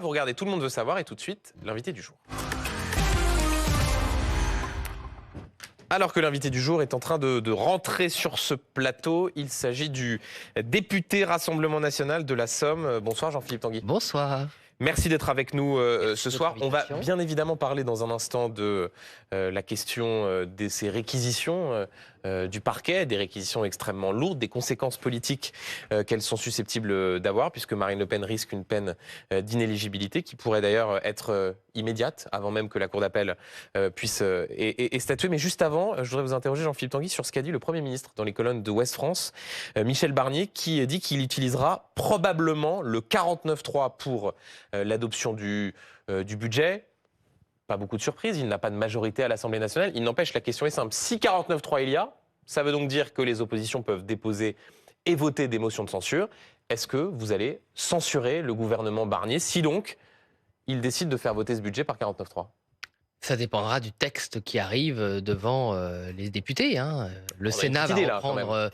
Vous regardez Tout le monde veut savoir et tout de suite, l'invité du jour. Alors que l'invité du jour est en train de rentrer sur ce plateau, il s'agit du député Rassemblement National de la Somme. Bonsoir Jean-Philippe Tanguy. Bonsoir. Merci d'être avec nous ce de soir. votre On va invitation. bien évidemment parler dans un instant de la question de ces réquisitions du parquet, des réquisitions extrêmement lourdes, des conséquences politiques qu'elles sont susceptibles d'avoir, puisque Marine Le Pen risque une peine d'inéligibilité qui pourrait d'ailleurs être immédiate, avant même que la Cour d'appel puisse et statuer. Mais juste avant, je voudrais vous interroger, Jean-Philippe Tanguy, sur ce qu'a dit le Premier ministre dans les colonnes de Ouest France, Michel Barnier, qui dit qu'il utilisera probablement le 49.3 pour l'adoption du budget. Pas beaucoup de surprises, il n'a pas de majorité à l'Assemblée nationale. Il n'empêche, la question est simple. Si 49.3 il y a, ça veut donc dire que les oppositions peuvent déposer et voter des motions de censure. Est-ce que vous allez censurer le gouvernement Barnier si donc il décide de faire voter ce budget par 49.3 ? Ça dépendra du texte qui arrive devant les députés. Le On a une Sénat petite va idée, là, quand même. reprendre.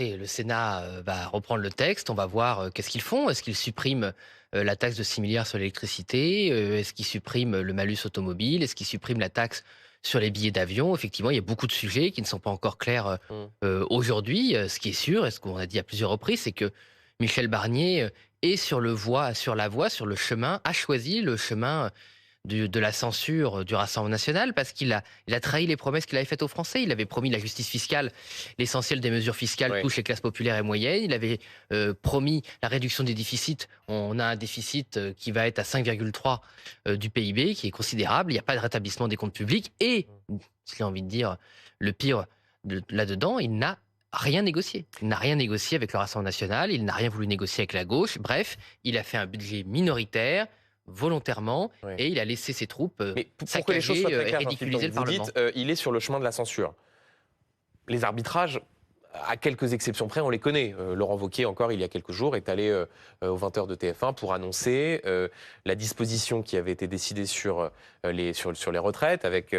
Écoutez, le Sénat va reprendre le texte. On va voir qu'est-ce qu'ils font. Est-ce qu'ils suppriment la taxe de 6 milliards sur l'électricité? Est-ce qu'ils suppriment le malus automobile? Est-ce qu'ils suppriment la taxe sur les billets d'avion? Effectivement, il y a beaucoup de sujets qui ne sont pas encore clairs aujourd'hui. Ce qui est sûr, et ce qu'on a dit à plusieurs reprises, c'est que Michel Barnier est sur la voie, sur le chemin, a choisi le chemin de la censure du Rassemblement national parce il a trahi les promesses qu'il avait faites aux Français. Il avait promis la justice fiscale, l'essentiel des mesures fiscales Oui. touche les classes populaires et moyennes. Il avait promis la réduction des déficits. On a un déficit qui va être à 5,3 du PIB, qui est considérable. Il n'y a pas de rétablissement des comptes publics. Et, j'ai envie de dire, le pire là-dedans, il n'a rien négocié. Il n'a rien négocié avec le Rassemblement national. Il n'a rien voulu négocier avec la gauche. Bref, il a fait un budget minoritaire volontairement, Oui. et il a laissé ses troupes Mais pour que les choses soient saccager très et claires, ridiculiser le vous Parlement. dites il est sur le chemin de la censure. Les arbitrages, à quelques exceptions près, on les connaît. Laurent Wauquiez, encore il y a quelques jours, est allé aux 20h de TF1 pour annoncer la disposition qui avait été décidée sur les retraites, avec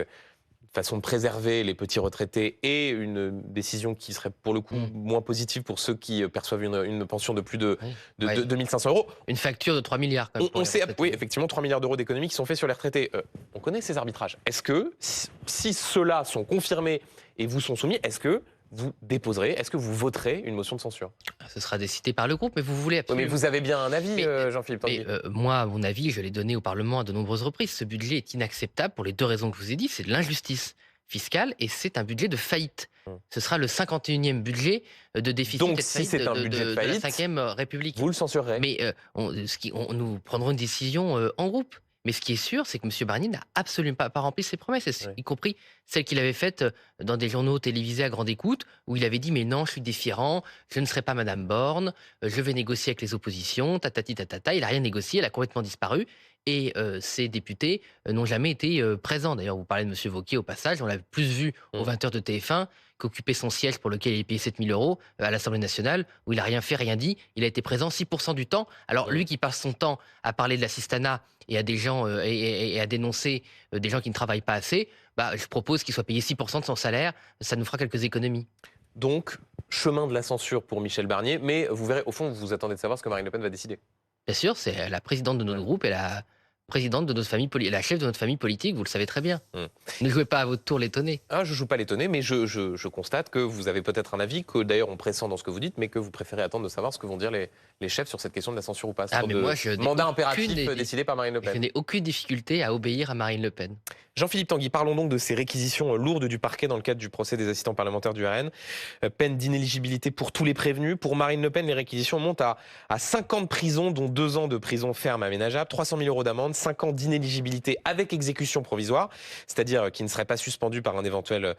façon de préserver les petits retraités et une décision qui serait pour le coup moins positive pour ceux qui perçoivent une pension de plus de, Oui. de, Ouais. de 2500 euros. Une facture de 3 milliards. Quand même, pour On les sait, retraités. oui, effectivement, 3 milliards d'euros d'économies qui sont faits sur les retraités. On connaît ces arbitrages. Est-ce que, si ceux-là sont confirmés et vous sont soumis, est-ce que vous déposerez, est-ce que vous voterez une motion de censure ? Ce sera décidé par le groupe, mais vous voulez Oui, absolument. mais vous avez bien un avis, Mais- Jean-Philippe Mais, Tanguy. moi, à mon avis, je l'ai donné au Parlement à de nombreuses reprises. Ce budget est inacceptable pour les deux raisons que je vous ai dit. C'est de l'injustice fiscale et c'est un budget de faillite. Ce sera le 51e budget de déficit Donc, et de si faillite c'est un budget de la faillite, 5e République. Vous le censurerez. Mais nous prendrons une décision en groupe. Mais ce qui est sûr, c'est que M. Barnier n'a absolument pas rempli ses promesses, Oui. y compris celles qu'il avait faites dans des journaux télévisés à grande écoute, où il avait dit « mais non, je suis défiant, je ne serai pas Madame Borne, je vais négocier avec les oppositions, tatati tatata ». Il n'a rien négocié, elle a complètement disparu. Et ces députés n'ont jamais été présents. D'ailleurs, vous parlez de M. Wauquiez au passage, on l'a plus vu aux 20h de TF1 qu'occuper son siège pour lequel il est payé 7 000 euros à l'Assemblée nationale, où il n'a rien fait, rien dit. Il a été présent 6% du temps. Alors lui qui passe son temps à parler de l'assistanat et à des gens et à dénoncer des gens qui ne travaillent pas assez, je propose qu'il soit payé 6% de son salaire. Ça nous fera quelques économies. Donc, chemin de la censure pour Michel Barnier, mais vous verrez, au fond, vous attendez de savoir ce que Marine Le Pen va décider. Bien sûr, c'est la présidente de notre groupe et la présidente de notre famille politique, la chef de notre famille politique, vous le savez très bien. Ne jouez pas à votre tour l'étonné. Ah, je ne joue pas l'étonné, mais je constate que vous avez peut-être un avis, que d'ailleurs on pressent dans ce que vous dites, mais que vous préférez attendre de savoir ce que vont dire les chefs sur cette question de la censure ou pas. Ah, mais moi, je n'ai mandat aucune impératif des- décidé par Marine Le Je Pen. n'ai aucune difficulté à obéir à Marine Le Pen. Jean-Philippe Tanguy, parlons donc de ces réquisitions lourdes du parquet dans le cadre du procès des assistants parlementaires du RN. Peine d'inéligibilité pour tous les prévenus. Pour Marine Le Pen, les réquisitions montent à 5 ans de prison, dont 2 ans de prison ferme aménageable, 300 000 euros d'amende, 5 ans d'inéligibilité avec exécution provisoire, c'est-à-dire qui ne serait pas suspendu par un éventuel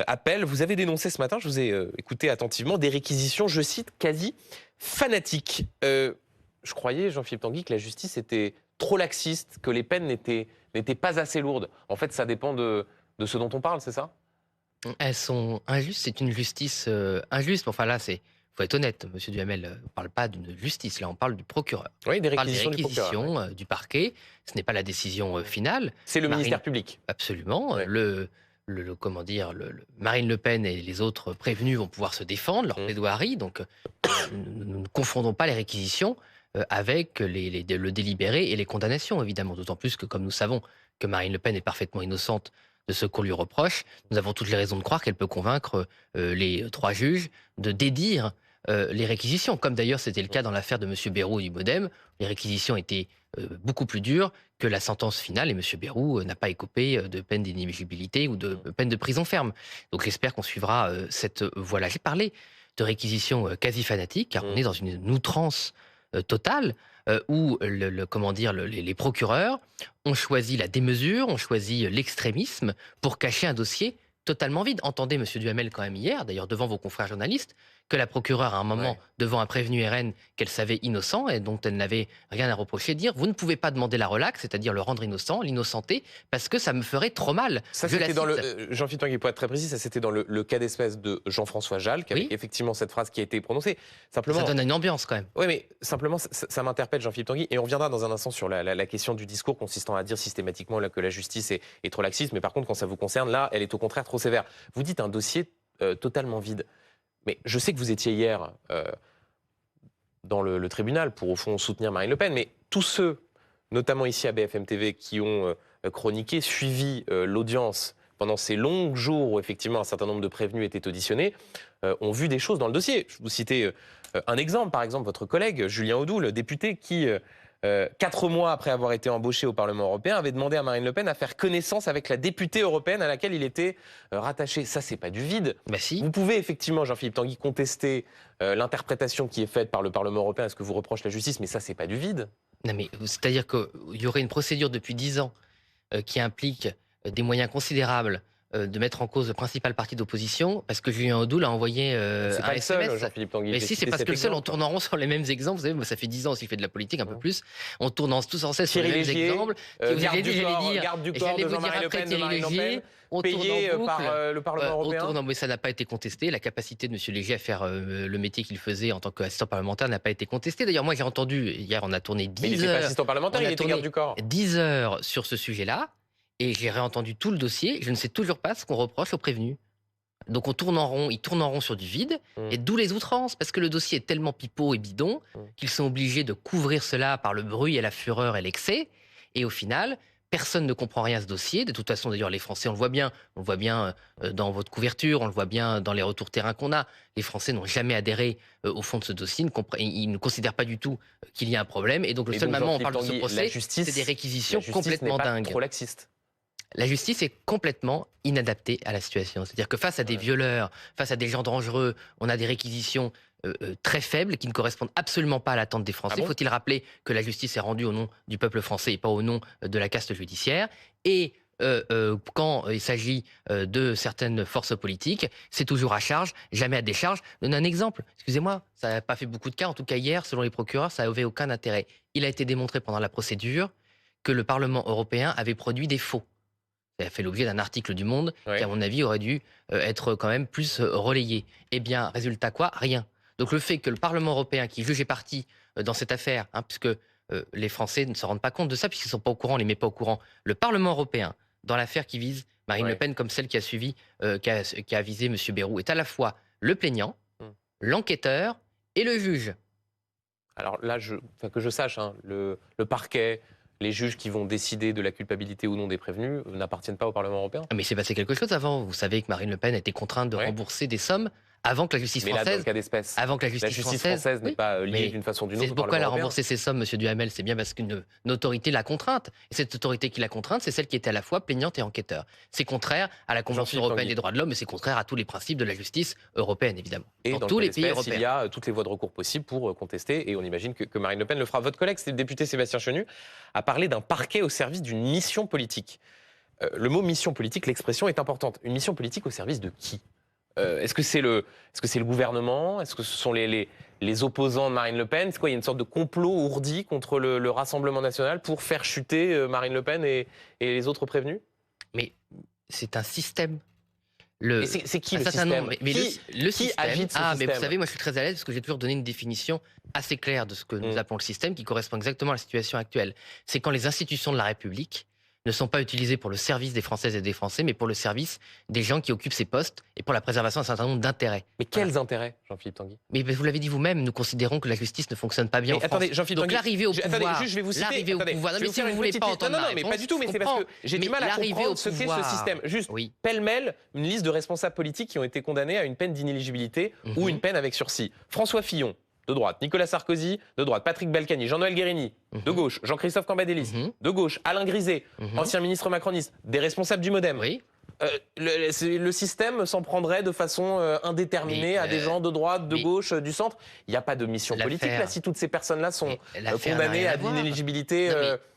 appel. Vous avez dénoncé ce matin, je vous ai écouté attentivement, des réquisitions, je cite, quasi fanatiques. Je croyais, Jean-Philippe Tanguy, que la justice était trop laxiste, que les peines n'étaient pas assez lourdes. En fait, ça dépend de ce dont on parle, c'est ça ? Elles sont injustes, c'est une justice injuste. Enfin là, faut être honnête, Monsieur Duhamel, on ne parle pas d'une justice, là on parle du procureur. Oui, des On parle des réquisitions du procureur. réquisitions du parquet, ce n'est pas la décision finale. C'est le Marine- ministère public. Absolument. Ouais. Marine Le Pen et les autres prévenus vont pouvoir se défendre, leur plaidoirie. Donc, nous ne confondons pas les réquisitions avec le délibéré et les condamnations, évidemment. D'autant plus que, comme nous savons que Marine Le Pen est parfaitement innocente de ce qu'on lui reproche, nous avons toutes les raisons de croire qu'elle peut convaincre les 3 juges de dédire les réquisitions, comme d'ailleurs c'était le cas dans l'affaire de M. Bayrou du Modem. Les réquisitions étaient beaucoup plus dures que la sentence finale et M. Bayrou n'a pas écopé de peine d'inéligibilité ou de peine de prison ferme. Donc j'espère qu'on suivra cette voie-là. J'ai parlé de réquisitions quasi fanatiques, car on est dans une outrance totale où les procureurs ont choisi la démesure, ont choisi l'extrémisme pour cacher un dossier totalement vide. Entendez, M. Duhamel, quand même hier, d'ailleurs devant vos confrères journalistes, que la procureure, à un moment, devant un prévenu RN qu'elle savait innocent et dont elle n'avait rien à reprocher, dire « Vous ne pouvez pas demander la relaxe, c'est-à-dire le rendre innocent, l'innocenter, parce que ça me ferait trop mal. » Ça, c'était dans le... Jean-Philippe Tanguy, pour être très précis, ça c'était dans le cas d'espèce de Jean-François Jal, qui avait effectivement cette phrase qui a été prononcée. Simplement... Ça donne une ambiance, quand même. Oui, mais simplement, ça m'interpelle, Jean-Philippe Tanguy, et on reviendra dans un instant sur la question du discours consistant à dire systématiquement là, que la justice est trop laxiste, mais par contre, quand ça vous concerne, là, elle est au contraire trop sévère. Vous dites un dossier totalement vide. Mais je sais que vous étiez hier dans le tribunal pour, au fond, soutenir Marine Le Pen, mais tous ceux, notamment ici à BFM TV, qui ont chroniqué, suivi l'audience pendant ces longs jours où, effectivement, un certain nombre de prévenus étaient auditionnés, ont vu des choses dans le dossier. Je vais vous citer un exemple, par exemple, votre collègue Julien Audoux, le député qui... 4 mois après avoir été embauché au Parlement européen, avait demandé à Marine Le Pen à faire connaissance avec la députée européenne à laquelle il était rattaché. Ça, c'est pas du vide. Bah si. Vous pouvez effectivement, Jean-Philippe Tanguy, contester l'interprétation qui est faite par le Parlement européen à ce que vous reproche la justice, mais ça, c'est pas du vide. Non, mais c'est-à-dire qu'il y aurait une procédure depuis 10 ans qui implique des moyens considérables de mettre en cause le principal parti d'opposition, parce que Julien Audoux l'a envoyé c'est un pas le seul, SMS. Jean-Philippe Tanguy. Mais si, c'est parce que le seul, on tourne en rond sur les mêmes exemples. Vous savez, moi, ça fait 10 ans aussi que je fais de la politique, un peu plus. On tourne tous en cesse sur les mêmes exemples. Garde du corps de Jean-Marie Le Pen, de Marine Le Pen, payé par le Parlement européen. Non, mais ça n'a pas été contesté. La capacité de M. Léger à faire le métier qu'il faisait en tant qu'assistant parlementaire n'a pas été contestée. D'ailleurs, moi, j'ai entendu, hier, on a tourné 10 heures. Il n'était pas assistant parlementaire, il était garde du corps. 10 heures sur ce sujet-là. Et j'ai réentendu tout le dossier. Je ne sais toujours pas ce qu'on reproche aux prévenus. Donc on tourne en rond, ils tournent en rond sur du vide, et d'où les outrances, parce que le dossier est tellement pipeau et bidon qu'ils sont obligés de couvrir cela par le bruit et la fureur et l'excès. Et au final, personne ne comprend rien à ce dossier. De toute façon, d'ailleurs, les Français, on le voit bien dans votre couverture, on le voit bien dans les retours terrain qu'on a. Les Français n'ont jamais adhéré au fond de ce dossier, ils ne considèrent pas du tout qu'il y a un problème. Et donc le seul moment où on parle de ce procès, c'est des réquisitions complètement dingues. Trop laxiste. La justice est complètement inadaptée à la situation. C'est-à-dire que face à des violeurs, face à des gens dangereux, on a des réquisitions très faibles qui ne correspondent absolument pas à l'attente des Français. Faut-il rappeler que la justice est rendue au nom du peuple français et pas au nom de la caste judiciaire. Et quand il s'agit de certaines forces politiques, c'est toujours à charge, jamais à décharge. Je donne un exemple. Excusez-moi, ça n'a pas fait beaucoup de cas. En tout cas, hier, selon les procureurs, ça n'avait aucun intérêt. Il a été démontré pendant la procédure que le Parlement européen avait produit des faux. Ça a fait l'objet d'un article du Monde qui, à mon avis, aurait dû être quand même plus relayé. Eh bien, résultat quoi? Rien. Donc le fait que le Parlement européen, qui juge est parti dans cette affaire, puisque les Français ne se rendent pas compte de ça, puisqu'ils ne sont pas au courant, on ne les met pas au courant, le Parlement européen, dans l'affaire qui vise Marine Le Pen comme celle qui a suivi, qui a visé M. Bayrou, est à la fois le plaignant, l'enquêteur et le juge. Alors là, que je sache, le parquet, les juges qui vont décider de la culpabilité ou non des prévenus n'appartiennent pas au Parlement européen. Mais il s'est passé quelque chose avant. Vous savez que Marine Le Pen a été contrainte de rembourser des sommes avant que la justice française... Mais là, dans le cas d'espèce, avant que la justice française n'est pas liée d'une façon ou d'une autre au Parlement pourquoi elle a européen. remboursé ces sommes, M. Duhamel? C'est bien parce qu'une autorité l'a contrainte. Et cette autorité qui l'a contrainte, c'est celle qui était à la fois plaignante et enquêteur. C'est contraire à la Convention européenne des droits de l'homme, et c'est contraire à tous les principes de la justice européenne, évidemment. Et dans tous les pays européens. Il y a toutes les voies de recours possibles pour contester, et on imagine que Marine Le Pen le fera. Votre collègue, c'est le député Sébastien Chenu, a parlé d'un parquet au service d'une mission politique. Le mot mission politique, l'expression est importante. Une mission politique au service de qui? Est-ce que c'est le gouvernement? Est-ce que ce sont les opposants de Marine Le Pen? C'est quoi? Il y a une sorte de complot ourdi contre le Rassemblement national pour faire chuter Marine Le Pen et les autres prévenus? Mais c'est un système. C'est qui le système? Le système. Agite ce système? Mais vous savez, moi je suis très à l'aise parce que j'ai toujours donné une définition assez claire de ce que nous appelons le système, qui correspond exactement à la situation actuelle. C'est quand les institutions de la République ne sont pas utilisés pour le service des Françaises et des Français, mais pour le service des gens qui occupent ces postes et pour la préservation d'un certain nombre d'intérêts. Mais quels intérêts, Jean-Philippe Tanguy? Mais vous l'avez dit vous-même, nous considérons que la justice ne fonctionne pas bien en France. Attendez, Jean-Philippe Donc Tanguy, l'arrivée au pouvoir, attendez, juste, je vais vous citer. l'arrivée au Attendez, pouvoir. Non, je vais mais vous si faire vous une voulez petite pas liste. entendre Non, ma non, mais pas réponse, du tout, mais je c'est parce que comprends. j'ai du Mais mal à l'arrivée comprendre au ce qu'est ce pouvoir- système. Juste, Oui. pêle-mêle, une liste de responsables politiques qui ont été condamnés à une peine d'inéligibilité ou une peine avec sursis. François Fillon, de droite. Nicolas Sarkozy, de droite. Patrick Balkany, Jean-Noël Guérini, de gauche. Jean-Christophe Cambadélis, de gauche. Alain Griset, ancien ministre macroniste. Des responsables du MoDem. Oui. Le système s'en prendrait de façon indéterminée à des gens de droite, de gauche, du centre. Il n'y a pas de mission politique là si toutes ces personnes-là sont condamnées à de l'inéligibilité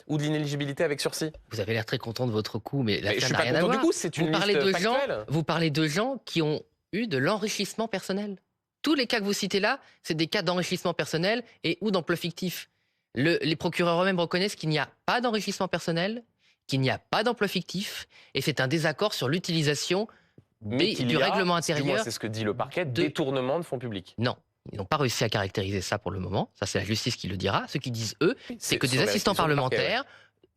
ou de l'inéligibilité avec sursis. Vous avez l'air très content de votre coup, mais Je l'affaire suis n'a pas rien à content voir. du coup, c'est une Vous parlez liste de factuelle. vous parlez de gens qui ont eu de l'enrichissement personnel. Tous les cas que vous citez là, c'est des cas d'enrichissement personnel et ou d'emploi fictif. Les procureurs eux-mêmes reconnaissent qu'il n'y a pas d'enrichissement personnel, qu'il n'y a pas d'emploi fictif, et c'est un désaccord sur l'utilisation du règlement intérieur. C'est ce que dit le parquet, détournement de fonds publics. Non. Ils n'ont pas réussi à caractériser ça pour le moment. Ça, c'est la justice qui le dira. Ce qu'ils disent, eux, c'est que des assistants parlementaires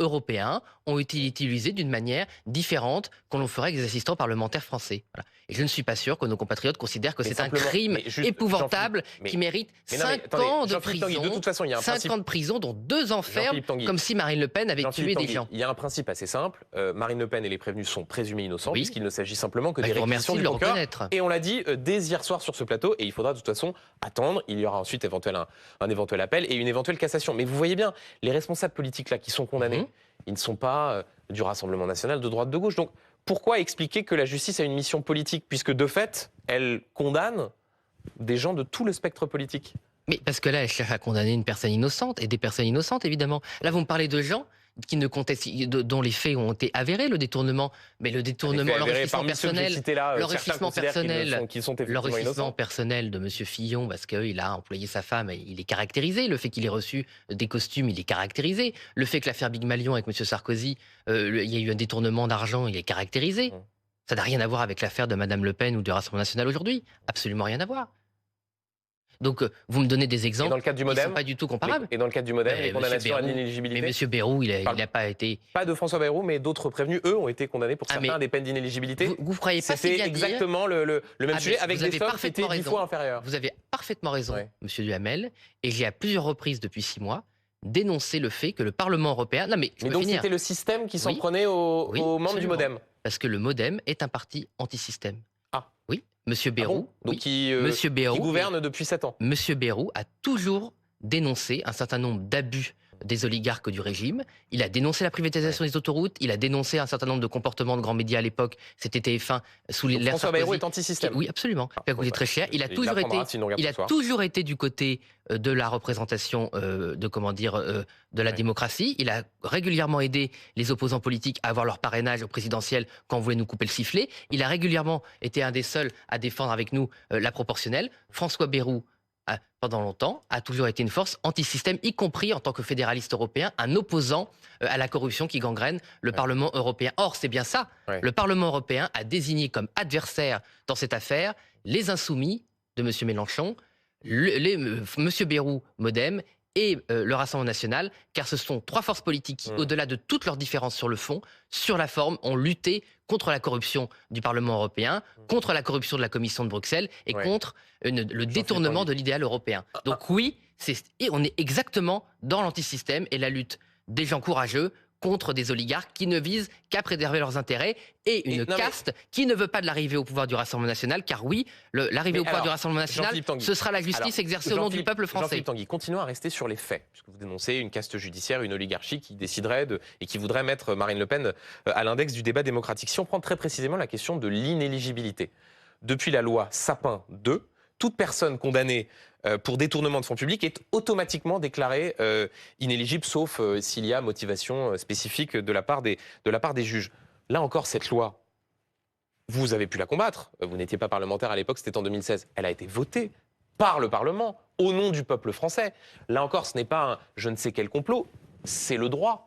européens ont été utilisés d'une manière différente qu'on le ferait avec des assistants parlementaires français. Voilà. Et je ne suis pas sûr que nos compatriotes considèrent que c'est un crime épouvantable qui mérite 5 ans de prison. De toute façon, il y a un 5 ans de prison, dont 2 ans ferme, comme si Marine Le Pen avait tué des gens. Il y a un principe assez simple. Marine Le Pen et les prévenus sont présumés innocents, puisqu'il ne s'agit simplement que des réquisitions du procureur. Et on l'a dit dès hier soir sur ce plateau, et il faudra de toute façon attendre. Il y aura ensuite un éventuel appel et une éventuelle cassation. Mais vous voyez bien, les responsables politiques là qui sont condamnés, ils ne sont pas du Rassemblement national, de droite, de gauche. Donc pourquoi expliquer que la justice a une mission politique, puisque de fait, elle condamne des gens de tout le spectre politique? Mais parce que là, elle cherche à condamner une personne innocente, et des personnes innocentes, évidemment. Là, vous me parlez de gens qui ne contestent, dont les faits ont été avérés, le détournement, mais le détournement, l'enrichissement personnel, l'enrichissement personnel de M. Fillon, parce qu'il a employé sa femme, il est caractérisé. Le fait qu'il ait reçu des costumes, il est caractérisé. Le fait que l'affaire Big Malion avec M. Sarkozy, il y a eu un détournement d'argent, il est caractérisé. Ça n'a rien à voir avec l'affaire de Mme Le Pen ou du Rassemblement national aujourd'hui. Absolument rien à voir. Donc, vous me donnez des exemples qui ne sont pas du tout comparables. Et dans le cadre du MoDem, les condamnations à l'inéligibilité. Mais M. Bayrou, il n'a pas été... Pas de François Bayrou, mais d'autres prévenus, eux, ont été condamnés pour certains à des peines d'inéligibilité. Vous ne croyez pas c'est exactement le même sujet, avec des sommes qui étaient 10 fois inférieures. Vous avez parfaitement raison, M. Duhamel. Et j'ai à plusieurs reprises depuis 6 mois dénoncé le fait que le Parlement européen... Non, mais donc c'était le système qui s'en prenait aux membres du MoDem. Parce que le MoDem est un parti anti-système. Oui, Monsieur Bayrou, qui gouverne depuis 7 ans. Monsieur Bayrou a toujours dénoncé un certain nombre d'abus des oligarques du régime. Il a dénoncé la privatisation des autoroutes. Il a dénoncé un certain nombre de comportements de grands médias à l'époque. C'était TF1 sous l'ère Sarkozy. François Bayrou est anti-système. Oui, absolument. Il a coûté très cher. Il a toujours été du côté de la représentation de la démocratie. Il a régulièrement aidé les opposants politiques à avoir leur parrainage au présidentiel quand on voulait nous couper le sifflet. Il a régulièrement été un des seuls à défendre avec nous la proportionnelle. François Bayrou, pendant longtemps, a toujours été une force anti-système, y compris en tant que fédéraliste européen, un opposant à la corruption qui gangrène le Parlement européen. Or, c'est bien ça. Le Parlement européen a désigné comme adversaires dans cette affaire les insoumis de M. Mélenchon, M. Bayrou, MoDem, et le Rassemblement national, car ce sont 3 forces politiques qui, au-delà de toutes leurs différences sur le fond, sur la forme, ont lutté contre la corruption du Parlement européen, contre la corruption de la Commission de Bruxelles et contre le détournement de l'idéal européen. Donc oui, on est exactement dans l'antisystème et la lutte des gens courageux contre des oligarques qui ne visent qu'à préserver leurs intérêts et une caste qui ne veut pas de l'arrivée au pouvoir du Rassemblement national, car oui, l'arrivée au pouvoir du Rassemblement national, ce sera la justice exercée au nom du peuple français. Jean-Philippe Tanguy, continuons à rester sur les faits, puisque vous dénoncez une caste judiciaire, une oligarchie qui déciderait et qui voudrait mettre Marine Le Pen à l'index du débat démocratique. Si on prend très précisément la question de l'inéligibilité, depuis la loi Sapin 2, toute personne condamnée pour détournement de fonds publics est automatiquement déclarée inéligible, sauf s'il y a motivation spécifique de la part des juges. Là encore, cette loi, vous avez pu la combattre. Vous n'étiez pas parlementaire à l'époque, c'était en 2016. Elle a été votée par le Parlement, au nom du peuple français. Là encore, ce n'est pas un je ne sais quel complot, c'est le droit.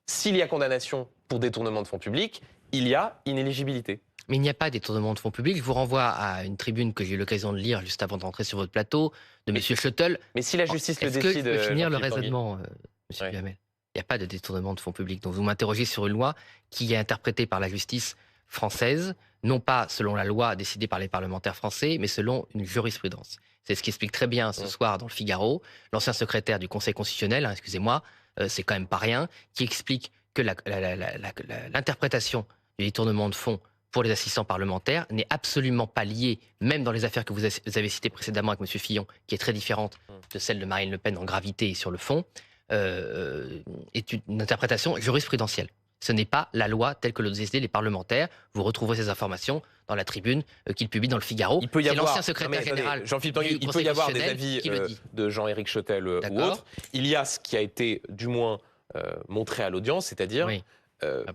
S'il y a condamnation pour détournement de fonds publics, il y a inéligibilité. Mais il n'y a pas détournement de fonds publics. Je vous renvoie à une tribune que j'ai eu l'occasion de lire juste avant d'entrer sur votre plateau, de M. Schuttel. Mais si la justice le décide... Est-ce que je peux finir le raisonnement, M. Duhamel ? Il n'y a pas de détournement de fonds publics. Donc vous m'interrogez sur une loi qui est interprétée par la justice française, non pas selon la loi décidée par les parlementaires français, mais selon une jurisprudence. C'est ce qui explique très bien ce soir dans le Figaro, l'ancien secrétaire du Conseil constitutionnel, hein, excusez-moi, c'est quand même pas rien, qui explique que l'interprétation du détournement de fonds pour les assistants parlementaires n'est absolument pas liée, même dans les affaires que vous avez citées précédemment avec M. Fillon, qui est très différente de celle de Marine Le Pen en gravité et sur le fond, est une interprétation jurisprudentielle. Ce n'est pas la loi telle que l'ont décidé les parlementaires. Vous retrouverez ces informations dans la tribune qu'il publie dans le Figaro. Il peut y avoir l'ancien secrétaire général. Jean-Philippe Tanguy, il peut y avoir des avis de Jean-Éric Chotel ou autres. Il y a ce qui a été, du moins, montré à l'audience, c'est-à-dire. Oui.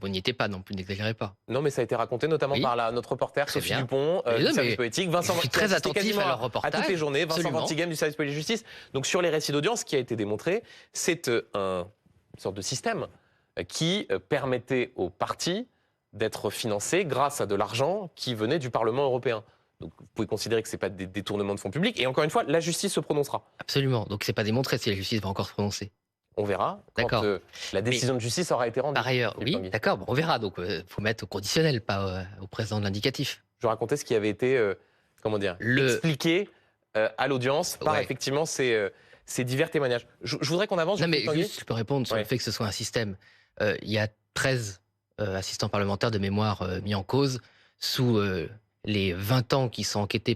Vous n'y étiez pas non plus, n'exagérez pas. Non, mais ça a été raconté notamment par notre reporter Sophie Dupont du service politique. Vincent, je suis très attentif à leur reportage. À toutes les journées, Vincent Ventighem du service politique justice. Donc sur les récits d'audience, ce qui a été démontré, c'est une sorte de système qui permettait aux partis d'être financés grâce à de l'argent qui venait du Parlement européen. Donc vous pouvez considérer que ce n'est pas des détournements de fonds publics. Et encore une fois, la justice se prononcera. Absolument. Donc c'est pas démontré si la justice va encore se prononcer. On verra quand la décision de justice aura été rendue. Par ailleurs, oui, d'accord, on verra. Donc, il faut mettre au conditionnel, pas au présent de l'indicatif. Je racontais ce qui avait été, expliqué à l'audience par effectivement ces divers témoignages. Je voudrais qu'on avance. Non, mais juste, je peux répondre sur le fait que ce soit un système. Il y a 13 assistants parlementaires de mémoire mis en cause sous les 20 ans qui sont enquêtés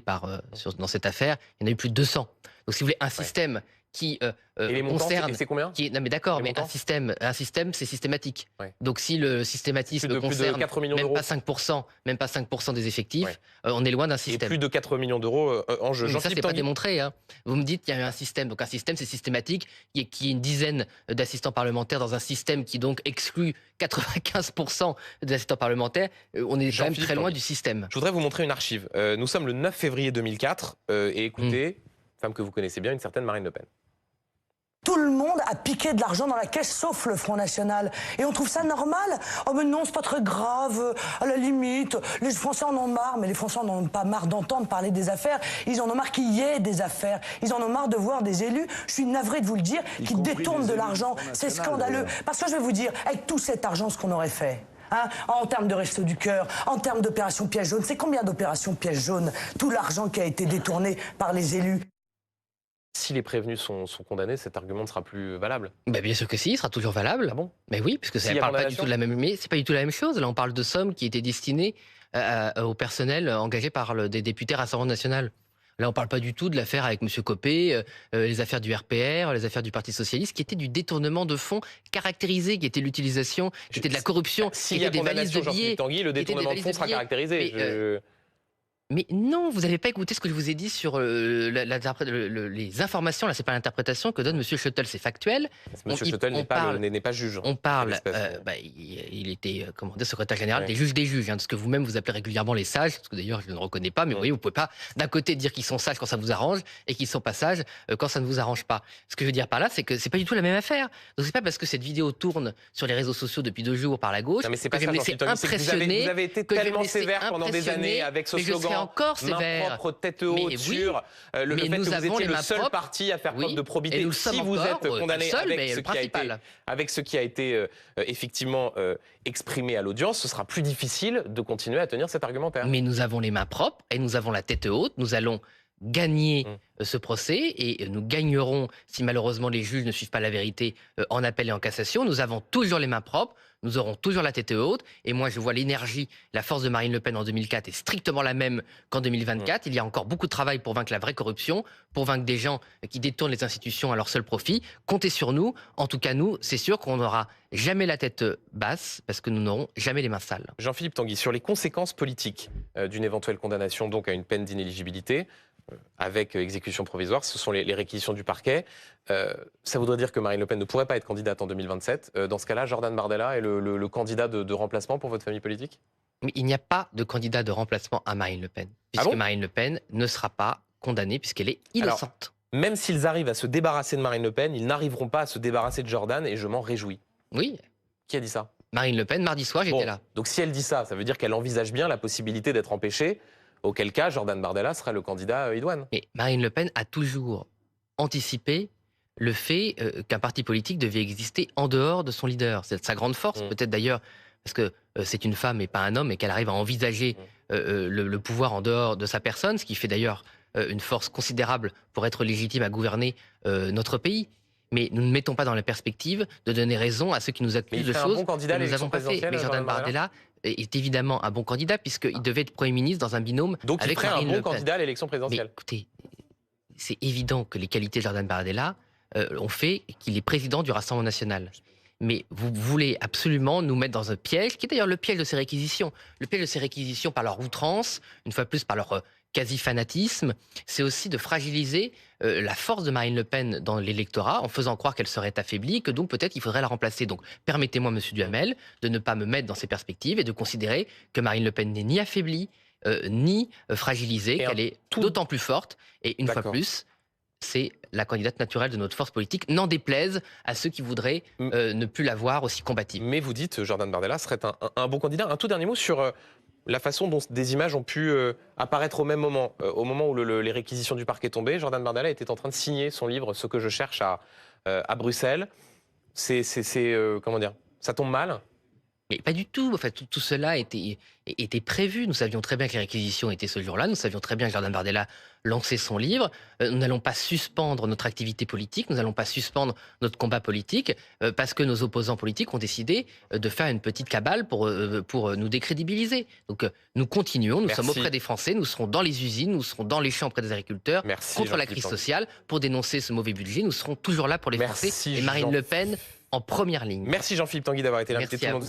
dans cette affaire. Il y en a eu plus de 200. Donc, si vous voulez, un système qui et les montants, concerne... c'est combien Non mais d'accord, mais un système c'est systématique. Ouais. Donc si le systématisme concerne plus de 4 millions même pas 5% des effectifs, on est loin d'un système. Et plus de 4 millions d'euros en jeu. Ça, c'est pas démontré. Hein. Vous me dites qu'il y a eu un système. Donc un système, c'est systématique, qui est une dizaine d'assistants parlementaires dans un système qui donc exclut 95% des assistants parlementaires. On est quand même très loin du système. Je voudrais vous montrer une archive. Nous sommes le 9 février 2004 et écoutez, femme que vous connaissez bien, une certaine Marine Le Pen. Tout le monde a piqué de l'argent dans la caisse, sauf le Front National. Et on trouve ça normal? Oh mais non, c'est pas très grave, à la limite. Les Français en ont marre, mais les Français en ont pas marre d'entendre parler des affaires. Ils en ont marre qu'il y ait des affaires. Ils en ont marre de voir des élus, je suis navré de vous le dire, qui détournent de l'argent. C'est scandaleux. Parce que je vais vous dire, avec tout cet argent, ce qu'on aurait fait. Hein, en termes de Restos du Cœur, en termes d'opérations pièges jaunes, c'est combien d'opérations pièges jaunes? Tout l'argent qui a été détourné par les élus. Si les prévenus sont condamnés, cet argument ne sera plus valable. Bah bien sûr que si, il sera toujours valable. Ah bon? Mais oui, parce que ça ne parle pas du tout de la même. Mais c'est pas du tout la même chose. Là, on parle de sommes qui étaient destinées au personnel engagé par des députés Rassemblement national. Là, on ne parle pas du tout de l'affaire avec M. Copé, les affaires du RPR, les affaires du Parti socialiste, qui étaient du détournement de fonds caractérisé, qui était l'utilisation, qui était de la corruption, qui était des valises de billets. Tanguy, le détournement de fonds sera caractérisé. Mais non, vous n'avez pas écouté ce que je vous ai dit sur les informations. Là, c'est pas l'interprétation que donne M. Chotel, c'est factuel. M. Chotel n'est pas juge. On parle. Il était secrétaire général des juges, hein, de ce que vous-même vous appelez régulièrement les sages, parce que d'ailleurs je ne reconnais pas. Mais vous voyez, vous pouvez pas d'un côté dire qu'ils sont sages quand ça vous arrange et qu'ils sont pas sages quand ça ne vous arrange pas. Ce que je veux dire par là, c'est que c'est pas du tout la même affaire. Donc c'est pas parce que cette vidéo tourne sur les réseaux sociaux depuis 2 jours par la gauche que je vais me laisser impressionner. Vous avez été tellement sévère pendant des années avec ce slogan. Encore sévère. Main propre, tête haute sur le fait que vous étiez le seul parti à faire preuve de probité. Et si vous êtes condamné avec ce qui a été effectivement exprimé à l'audience, ce sera plus difficile de continuer à tenir cet argumentaire. Mais nous avons les mains propres et nous avons la tête haute. Nous allons gagner ce procès et nous gagnerons, si malheureusement les juges ne suivent pas la vérité, en appel et en cassation. Nous avons toujours les mains propres. Nous aurons toujours la tête haute. Et moi, je vois l'énergie, la force de Marine Le Pen en 2004 est strictement la même qu'en 2024. Il y a encore beaucoup de travail pour vaincre la vraie corruption, pour vaincre des gens qui détournent les institutions à leur seul profit. Comptez sur nous. En tout cas, nous, c'est sûr qu'on n'aura jamais la tête basse parce que nous n'aurons jamais les mains sales. Jean-Philippe Tanguy, sur les conséquences politiques d'une éventuelle condamnation donc à une peine d'inéligibilité, avec exécution provisoire, ce sont les réquisitions du parquet. Ça voudrait dire que Marine Le Pen ne pourrait pas être candidate en 2027. Dans ce cas-là, Jordan Bardella est le candidat de remplacement pour votre famille politique? Mais il n'y a pas de candidat de remplacement à Marine Le Pen, puisque Marine Le Pen ne sera pas condamnée, puisqu'elle est innocente. Alors, même s'ils arrivent à se débarrasser de Marine Le Pen, ils n'arriveront pas à se débarrasser de Jordan, et je m'en réjouis. Oui. Qui a dit ça? Marine Le Pen, mardi soir, j'étais là. Donc si elle dit ça, ça veut dire qu'elle envisage bien la possibilité d'être empêchée, auquel cas Jordan Bardella serait le candidat idoine. Mais Marine Le Pen a toujours anticipé le fait qu'un parti politique devait exister en dehors de son leader. C'est sa grande force, peut-être d'ailleurs, parce que c'est une femme et pas un homme, et qu'elle arrive à envisager le pouvoir en dehors de sa personne, ce qui fait d'ailleurs une force considérable pour être légitime à gouverner notre pays. Mais nous ne mettons pas dans la perspective de donner raison à ceux qui nous accusent de choses que nous n'avons pas fait. Mais Jordan Bardella est évidemment un bon candidat, puisqu'il devait être Premier ministre dans un binôme Donc avec il ferait Marine un Le bon Pen. candidat à l'élection présidentielle. Mais écoutez, c'est évident que les qualités de Jordan Bardella ont fait qu'il est président du Rassemblement national. Mais vous voulez absolument nous mettre dans un piège, qui est d'ailleurs le piège de ces réquisitions. Le piège de ces réquisitions par leur outrance, une fois de plus par leur quasi-fanatisme, c'est aussi de fragiliser la force de Marine Le Pen dans l'électorat en faisant croire qu'elle serait affaiblie, que donc peut-être il faudrait la remplacer. Donc permettez-moi, monsieur Duhamel, de ne pas me mettre dans ces perspectives et de considérer que Marine Le Pen n'est ni affaiblie, ni fragilisée, qu'elle est d'autant plus forte. Et une fois de plus, c'est la candidate naturelle de notre force politique, n'en déplaise à ceux qui voudraient ne plus la voir aussi combative. Mais vous dites Jordan Bardella serait un bon candidat. Un tout dernier mot sur la façon dont des images ont pu apparaître au même moment. Au moment où les réquisitions du parquet tombaient, Jordan Bardella était en train de signer son livre « Ce que je cherche » à Bruxelles. Comment dire, ça tombe mal? Mais pas du tout. Enfin, tout cela était prévu. Nous savions très bien que les réquisitions étaient ce jour-là. Nous savions très bien que Jordan Bardella lançait son livre. Nous n'allons pas suspendre notre activité politique. Nous n'allons pas suspendre notre combat politique parce que nos opposants politiques ont décidé de faire une petite cabale pour nous décrédibiliser. Donc, nous continuons. Nous sommes auprès des Français. Nous serons dans les usines. Nous serons dans les champs auprès des agriculteurs. Contre la crise sociale, pour dénoncer ce mauvais budget. Nous serons toujours là pour les Français. Et Marine Le Pen en première ligne. Merci Jean-Philippe Tanguy d'avoir été l'invité de Tout le monde.